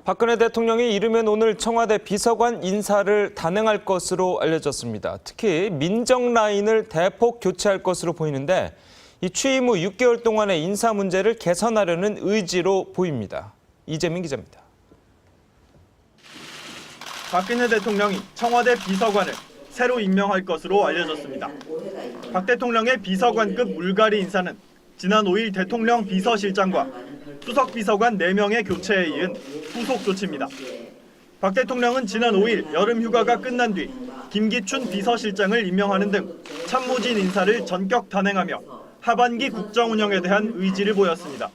박근혜 대통령이 이르면 오늘 청와대 비서관 인사를 단행할 것으로 알려졌습니다. 특히 민정 라인을 대폭 교체할 것으로 보이는데 이 취임 후 6개월 동안의 인사 문제를 개선하려는 의지로 보입니다. 이재민 기자입니다. 박근혜 대통령이 청와대 비서관을 새로 임명할 것으로 알려졌습니다. 박 대통령의 비서관급 물갈이 인사는 지난 5일 대통령 비서실장과 수석 비서관 4명의 교체에 이은 후속 조치입니다. 박 대통령은 지난 5일 여름 휴가가 끝난 뒤 김기춘 비서실장을 임명하는 등 참모진 인사를 전격 단행하며 하반기 국정 운영에 대한 의지를 보였습니다.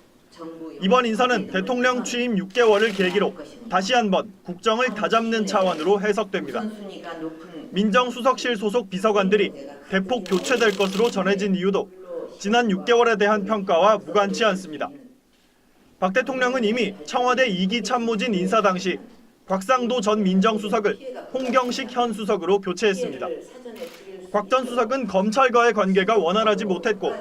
이번 인사는 대통령 취임 6개월을 계기로 다시 한번 국정을 다잡는 차원으로 해석됩니다. 민정수석실 소속 비서관들이 대폭 교체될 것으로 전해진 이유도 지난 6개월에 대한 평가와 무관치 않습니다. 박 대통령은 이미 청와대 2기 참모진 인사 당시 곽상도 전 민정수석을 홍경식 현 수석으로 교체했습니다. 곽 전 수석은 검찰과의 관계가 원활하지 못했고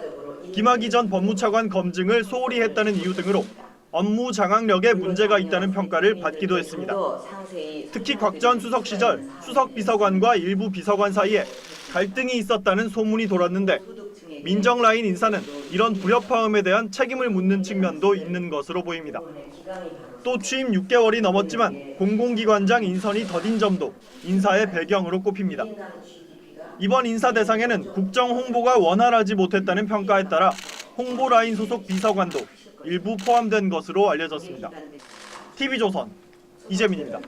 김학의 전 법무차관 검증을 소홀히 했다는 이유 등으로 업무 장악력에 문제가 있다는 평가를 받기도 했습니다. 특히 곽 전 수석 시절 수석 비서관과 일부 비서관 사이에 갈등이 있었다는 소문이 돌았는데 민정 라인 인사는 이런 불협화음에 대한 책임을 묻는 측면도 있는 것으로 보입니다. 또 취임 6개월이 넘었지만 공공기관장 인선이 더딘 점도 인사의 배경으로 꼽힙니다. 이번 인사 대상에는 국정 홍보가 원활하지 못했다는 평가에 따라 홍보 라인 소속 비서관도 일부 포함된 것으로 알려졌습니다. TV조선 이재민입니다.